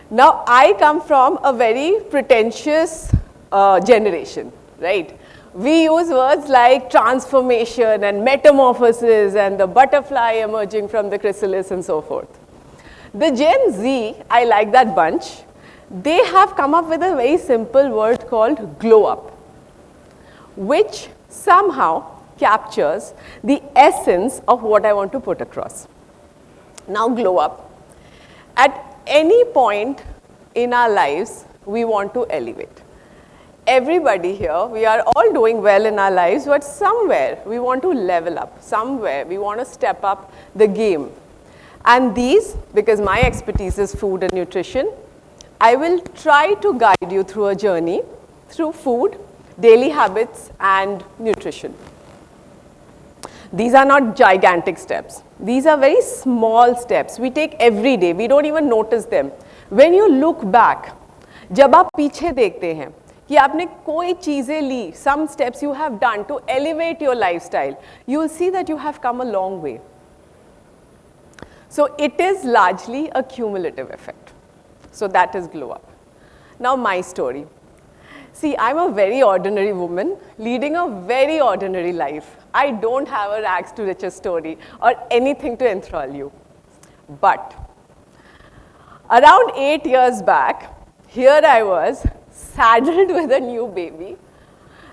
Now, I come from a very pretentious generation, right? We use words like transformation and metamorphosis and the butterfly emerging from the chrysalis and so forth. The Gen Z, I like that bunch. They have come up with a very simple word called glow up, which somehow captures the essence of what I want to put across. Now, glow up. At any point in our lives, we want to elevate. Everybody here, we are all doing well in our lives, but somewhere we want to level up. Somewhere we want to step up the game. And these, because my expertise is food and nutrition, I will try to guide you through a journey through food, daily habits, and nutrition. These are not gigantic steps. These are very small steps we take every day. We don't even notice them. When you look back, जब आप पीछे देखते हैं कि आपने कोई चीजें ली, some steps you have done to elevate your lifestyle, you will see that you have come a long way. So it is largely a cumulative effect. So that is glow up. Now my story. See, I'm a very ordinary woman leading a very ordinary life. I don't have a rags to riches story or anything to enthrall you. But around 8 years back, here I was saddled with a new baby.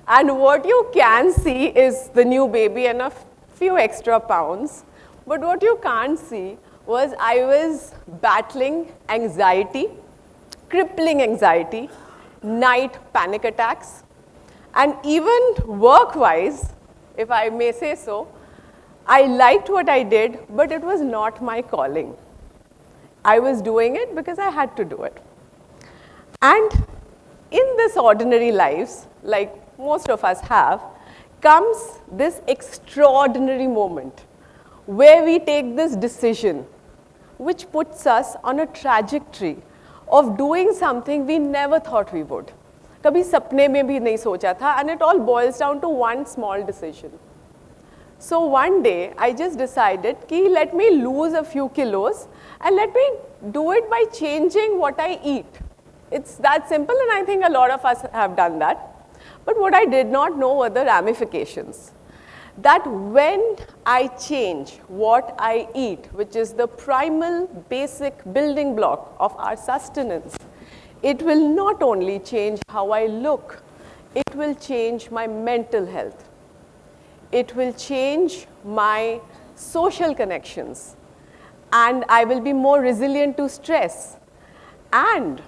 And what you can see is the new baby and a few extra pounds. But what you can't see was I was battling anxiety, crippling anxiety, night panic attacks, and even work-wise, if I may say so, I liked what I did, but it was not my calling. I was doing it because I had to do it. And in this ordinary lives, like most of us have, comes this extraordinary moment where we take this decision which puts us on a trajectory of doing something we never thought we would. कभी सपने में भी नहीं सोचा था, and it all boils down to one small decision. So one day, I just decided कि let me lose a few kilos and let me do it by changing what I eat. It's that simple, and I think a lot of us have done that. But what I did not know were the ramifications. That when I change what I eat, which is the primal basic building block of our sustenance, it will not only change how I look, it will change my mental health. It will change my social connections, and I will be more resilient to stress. And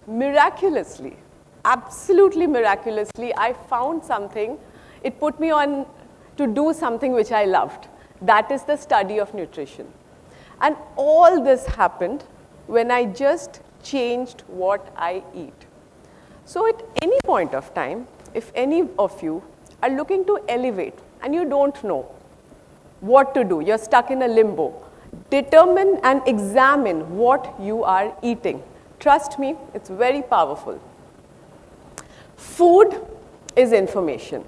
miraculously, absolutely miraculously, I found something. It put me on to do something which I loved. That is the study of nutrition. And all this happened when I just changed what I eat. So at any point of time, if any of you are looking to elevate and you don't know what to do, you're stuck in a limbo, determine and examine what you are eating. Trust me, it's very powerful. Food is information.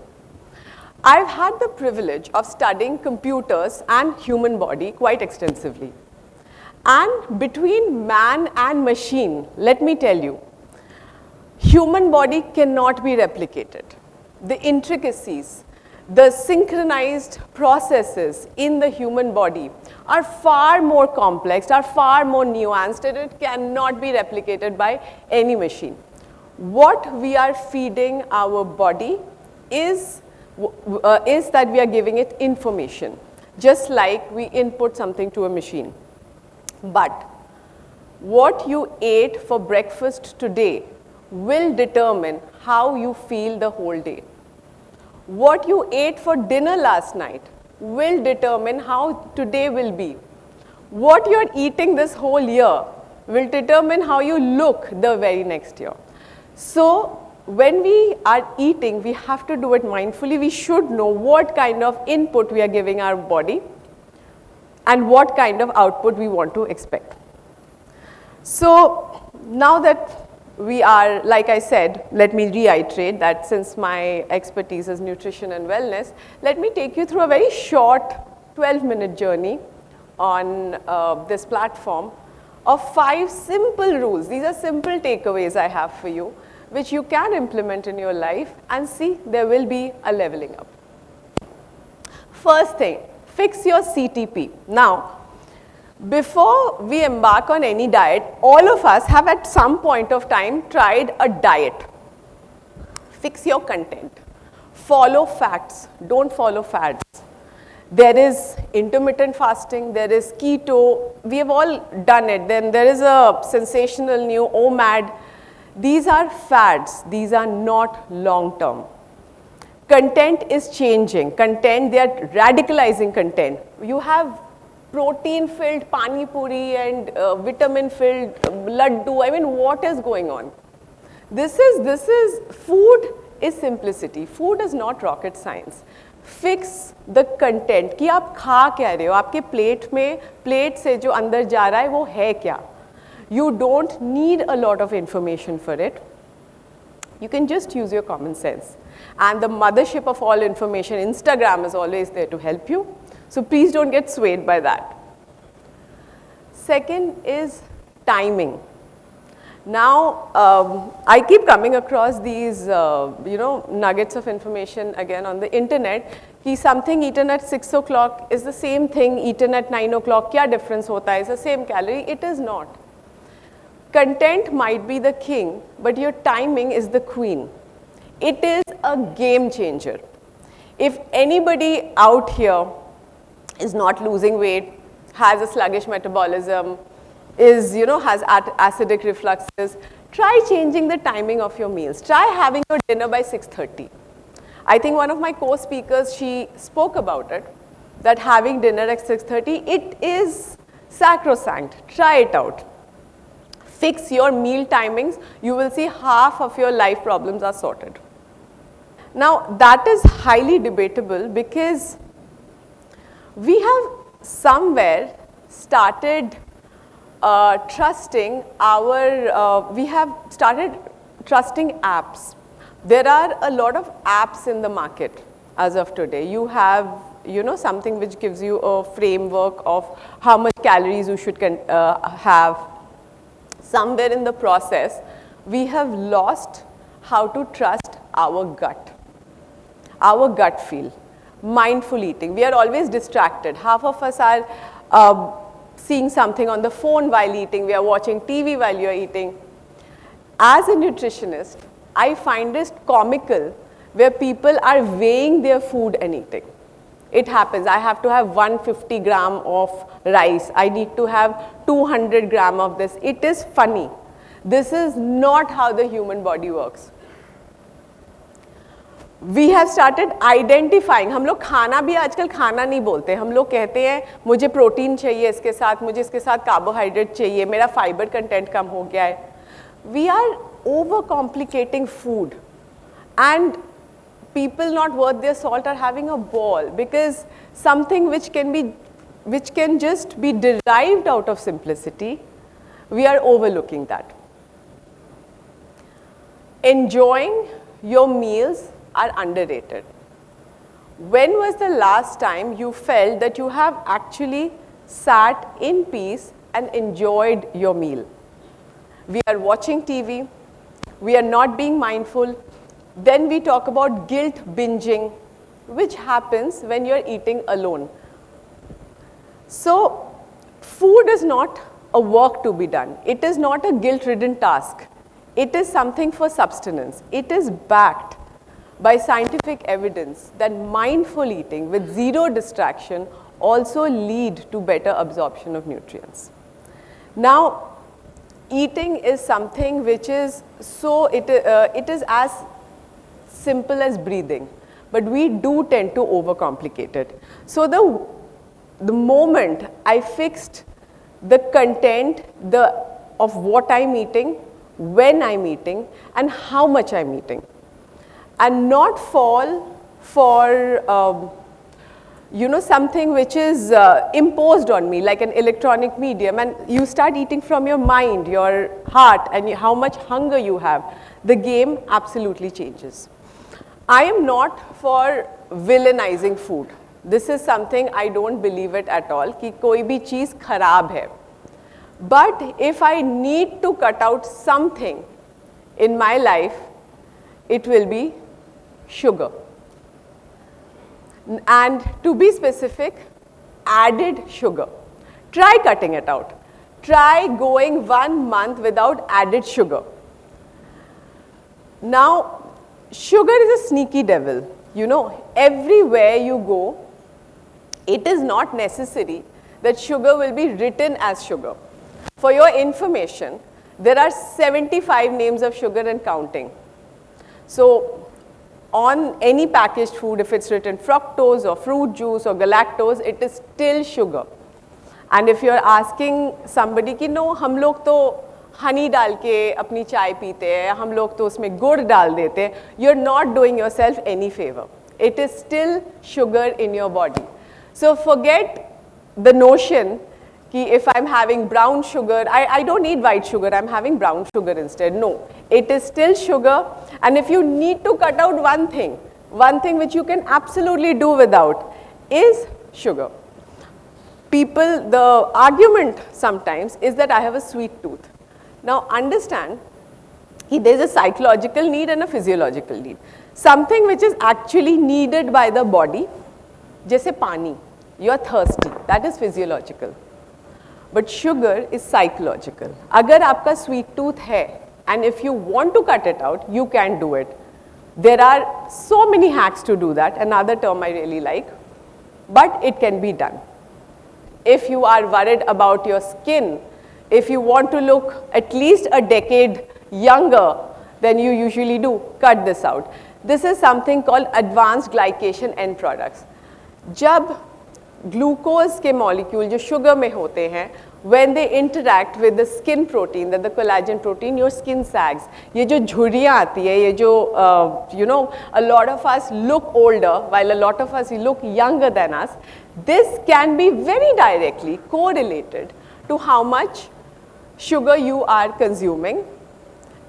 I've had the privilege of studying computers and human body quite extensively. And between man and machine, let me tell you, human body cannot be replicated. The intricacies, the synchronized processes in the human body are far more complex, are far more nuanced, and it cannot be replicated by any machine. What we are feeding our body is that we are giving it information, just like we input something to a machine. But what you ate for breakfast today will determine how you feel the whole day. What you ate for dinner last night will determine how today will be. What you're eating this whole year will determine how you look the very next year. So when we are eating, we have to do it mindfully. We should know what kind of input we are giving our body and what kind of output we want to expect. So now that we are, like I said, let me reiterate that since my expertise is nutrition and wellness, let me take you through a very short 12-minute journey on this platform of 5 simple rules. These are simple takeaways I have for you, which you can implement in your life and see there will be a leveling up. First thing, fix your CTP. Now, before we embark on any diet, all of us have at some point of time tried a diet. Fix your content. Follow facts, don't follow fads. There is intermittent fasting, there is keto, we have all done it. Then there is a sensational new OMAD. These are fads, these are not long term. Content is changing, content, they are radicalizing content. You have protein filled pani puri and vitamin filled laddu. I mean, what is going on? This is food is simplicity. Food is not rocket science. Fix the content कि आप खा क्या रहे हो, आपके plate में plate से जो अंदर जा रहा है वो है क्या. You don't need a lot of information for it. You can just use your common sense. And the mothership of all information, Instagram, is always there to help you. So please don't get swayed by that. Second is timing. Now, I keep coming across these, nuggets of information again on the internet. Ki something eaten at 6 o'clock is the same thing eaten at 9 o'clock. Kya difference hota hai? It's the same calorie. It is not. Content might be the king, but your timing is the queen. It is a game changer. If anybody out here is not losing weight, has a sluggish metabolism, has acidic refluxes, try changing the timing of your meals. Try having your dinner by 6:30. I think one of my co-speakers, she spoke about it, that having dinner at 6:30, it is sacrosanct. Try it out. Fix your meal timings. You will see half of your life problems are sorted. Now, that is highly debatable because we have somewhere started trusting trusting apps. There are a lot of apps in the market as of today. You have, something which gives you a framework of how much calories you should have. Somewhere in the process, we have lost how to trust our gut feel. Mindful eating. We are always distracted. Half of us are seeing something on the phone while eating. We are watching TV while you are eating. As a nutritionist, I find this comical where people are weighing their food and eating. It happens. I have to have 150 gram of rice. I need to have 200 gram of this. It is funny. This is not how the human body works. We have started identifying. हम लोग खाना भी आजकल खाना नहीं बोलते. हम लोग कहते हैं मुझे प्रोटीन चाहिए इसके साथ, मुझे इसके साथ कार्बोहाइड्रेट चाहिए, मेरा फाइबर कंटेंट कम हो गया है. We are overcomplicating food, and people not worth their salt are having a ball because something which can just be derived out of simplicity, we are overlooking that. Enjoying your meals are underrated. When was the last time you felt that you have actually sat in peace and enjoyed your meal? We are watching TV, we are not being mindful. Then we talk about guilt binging, which happens when you're eating alone. So, food is not a work to be done. It is not a guilt-ridden task. It is something for subsistence. It is backed by scientific evidence that mindful eating with zero distraction also lead to better absorption of nutrients. Now, eating is something which is it is as simple as breathing, but we do tend to overcomplicate it. So the moment I fixed the content of what I'm eating, when I'm eating, and how much I'm eating, and not fall for something which is imposed on me like an electronic medium, and you start eating from your mind, your heart, and how much hunger you have, the game absolutely changes. I am not for villainizing food. This is something I don't believe it at all कि कोई भी चीज़ खराब है. But if I need to cut out something in my life, it will be sugar. And to be specific, added sugar. Try cutting it out. Try going 1 month without added sugar. Now, sugar is a sneaky devil. You know, everywhere you go, it is not necessary that sugar will be written as sugar. For your information, there are 75 names of sugar and counting. So, on any packaged food, if it's written fructose or fruit juice or galactose, it is still sugar. And if you're asking somebody कि no, हम लोग तो honey डाल के अपनी चाय पीते हैं, हम लोग तो उसमें गुड़ डाल देते हैं, you're not doing yourself any favor. It is still sugar in your body. So forget the notion कि if I'm having brown sugar, I don't need white sugar, I'm having brown sugar instead. No, it is still sugar. And if you need to cut out one thing which you can absolutely do without is sugar. People, the argument sometimes is that I have a sweet tooth. Now understand, there is a psychological need and a physiological need. Something which is actually needed by the body, जैसे पानी, you are thirsty, that is physiological. But sugar is psychological. अगर आपका sweet tooth है, and if you want to cut it out, you can do it. There are so many hacks to do that, another term I really like, but it can be done. If you are worried about your skin, if you want to look at least a decade younger than you usually do, cut this out. This is something called advanced glycation end products. जब glucose के molecule जो sugar में होते हैं, when they interact with the skin protein, the collagen protein, your skin sags. ये जो झुर्रियाँ आती है, ये जो you know, a lot of us look older while a lot of us look younger than us. This can be very directly correlated to how much sugar you are consuming.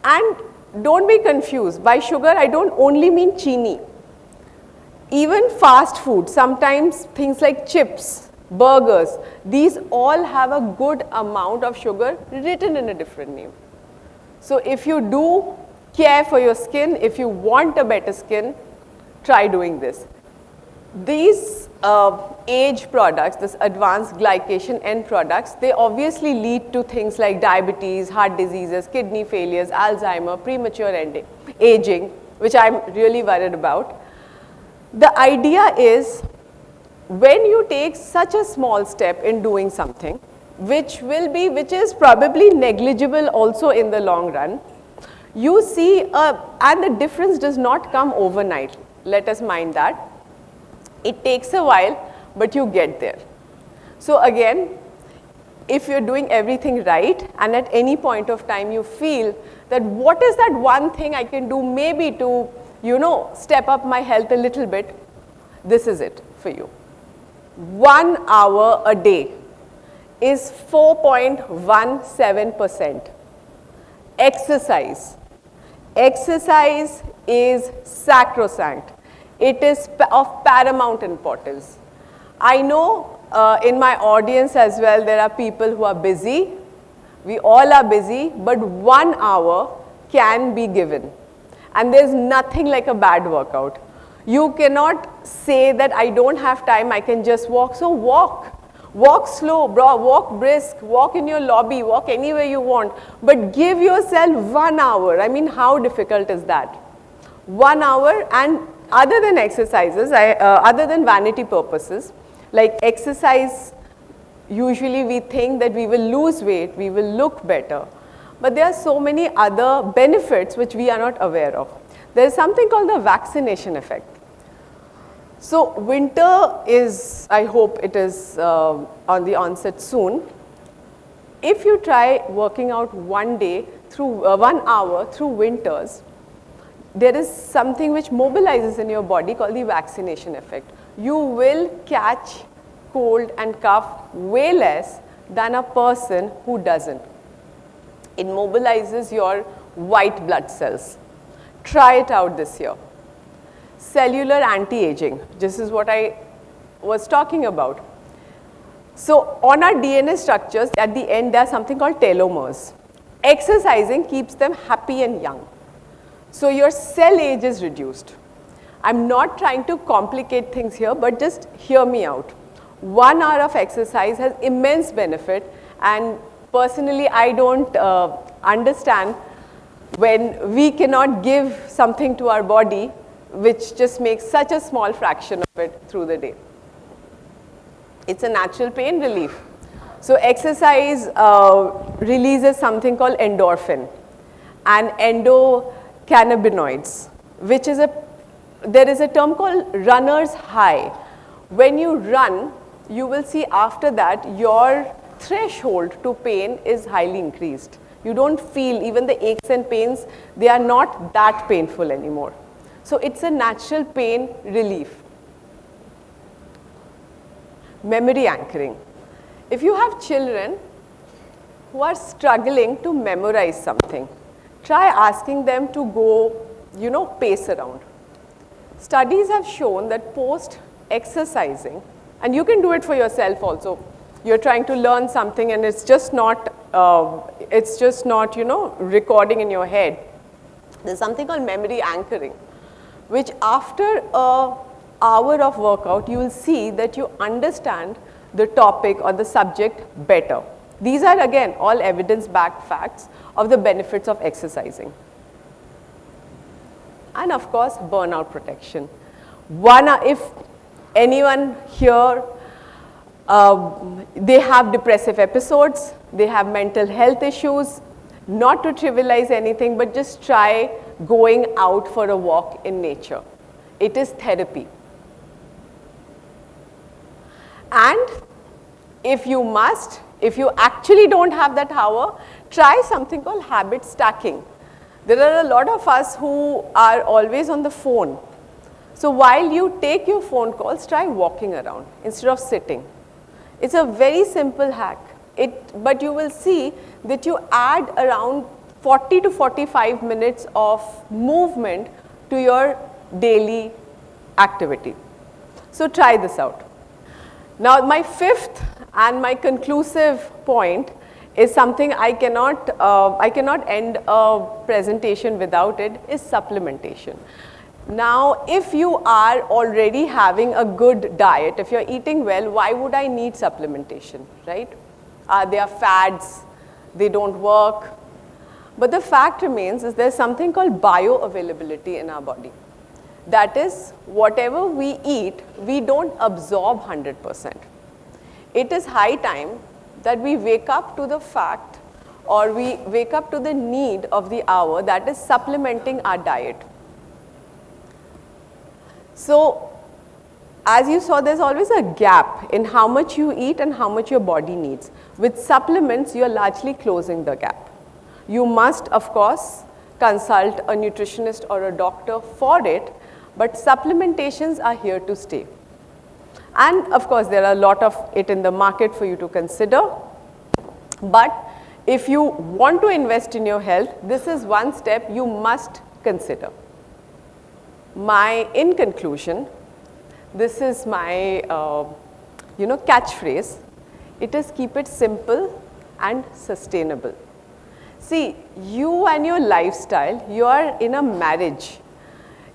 And don't be confused. By sugar, I don't only mean chini. Even fast food, sometimes things like chips, burgers, these all have a good amount of sugar written in a different name. So if you do care for your skin, if you want a better skin, try doing this. These age products, this advanced glycation end products, they obviously lead to things like diabetes, heart diseases, kidney failures, Alzheimer, premature aging, which I'm really worried about. The idea is when you take such a small step in doing something, which is probably negligible also in the long run, you see, and the difference does not come overnight. Let us mind that. It takes a while, but you get there. So again, if you're doing everything right, and at any point of time you feel that what is that one thing I can do maybe to, you know, step up my health a little bit, this is it for you. 1 hour a day is 4.17%. Exercise. Exercise is sacrosanct. It is of paramount importance. I know in my audience as well, there are people who are busy. We all are busy, but 1 hour can be given. And there's nothing like a bad workout. You cannot say that I don't have time, I can just walk. So walk. Walk slow, walk brisk, walk in your lobby, walk anywhere you want. But give yourself 1 hour. I mean, how difficult is that? 1 hour, and other than exercises, other than vanity purposes, like exercise, usually we think that we will lose weight, we will look better. But there are so many other benefits which we are not aware of. There is something called the vaccination effect. So winter is, I hope it is on the onset soon. If you try working out 1 day through 1 hour through winters, there is something which mobilizes in your body called the vaccination effect. You will catch cold and cough way less than a person who doesn't. It mobilizes your white blood cells. Try it out this year. Cellular anti-aging, this is what I was talking about. So on our DNA structures, at the end, there's something called telomeres. Exercising keeps them happy and young. So your cell age is reduced. I'm not trying to complicate things here, but just hear me out. 1 hour of exercise has immense benefit, and personally, I don't understand when we cannot give something to our body which just makes such a small fraction of it through the day. It's a natural pain relief. So exercise releases something called endorphin and endocannabinoids, which is there is a term called runner's high. When you run, you will see after that your threshold to pain is highly increased. You don't feel even the aches and pains, they are not that painful anymore. So it's a natural pain relief. Memory anchoring. If you have children who are struggling to memorize something, try asking them to go, pace around. Studies have shown that post-exercising, and you can do it for yourself also. You're trying to learn something and it's just not, recording in your head. There's something called memory anchoring, which after an hour of workout, you will see that you understand the topic or the subject better. These are again all evidence-backed facts of the benefits of exercising. And of course, burnout protection. If anyone here, they have depressive episodes, they have mental health issues, not to trivialize anything, but just try going out for a walk in nature. It is therapy. And if you actually don't have that hour, try something called habit stacking. There are a lot of us who are always on the phone. So while you take your phone calls, try walking around instead of sitting. It's a very simple hack. But you will see that you add around 40 to 45 minutes of movement to your daily activity. So try this out. Now my fifth and my conclusive point is something I cannot end a presentation without it, is supplementation. Now if you are already having a good diet, if you're eating well, why would I need supplementation, right? They are fads, they don't work. But the fact remains is there's something called bioavailability in our body. That is, whatever we eat, we don't absorb 100%. It is high time that we wake up to the fact, or we wake up to the need of the hour, that is supplementing our diet. So, as you saw, there's always a gap in how much you eat and how much your body needs. With supplements, you're largely closing the gap. You must, of course, consult a nutritionist or a doctor for it, but supplementations are here to stay. And of course, there are a lot of it in the market for you to consider. But if you want to invest in your health, this is one step you must consider. In conclusion, this is my catchphrase. It is keep it simple and sustainable. See, you and your lifestyle, you are in a marriage.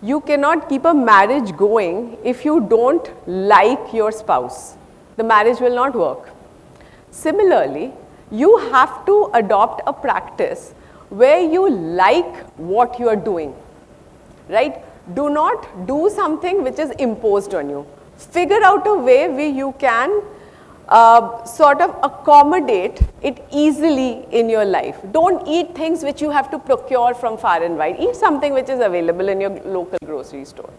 You cannot keep a marriage going if you don't like your spouse. The marriage will not work. Similarly, you have to adopt a practice where you like what you are doing, right? Do not do something which is imposed on you. Figure out a way where you can sort of accommodate it easily in your life. Don't eat things which you have to procure from far and wide. Eat something which is available in your local grocery store.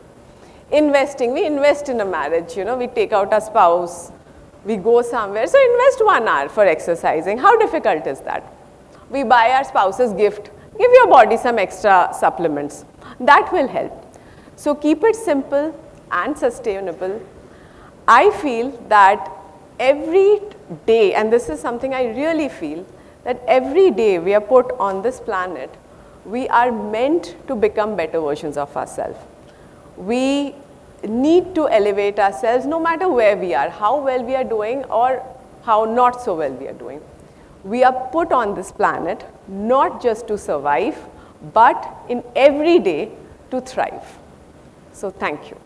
Investing, we invest in a marriage, we take out our spouse, we go somewhere. So invest 1 hour for exercising. How difficult is that? We buy our spouse's gift. Give your body some extra supplements. That will help. So keep it simple and sustainable. I feel that every day, and this is something I really feel, that every day we are put on this planet, we are meant to become better versions of ourselves. We need to elevate ourselves no matter where we are, how well we are doing, or how not so well we are doing. We are put on this planet not just to survive, but in every day to thrive. So thank you.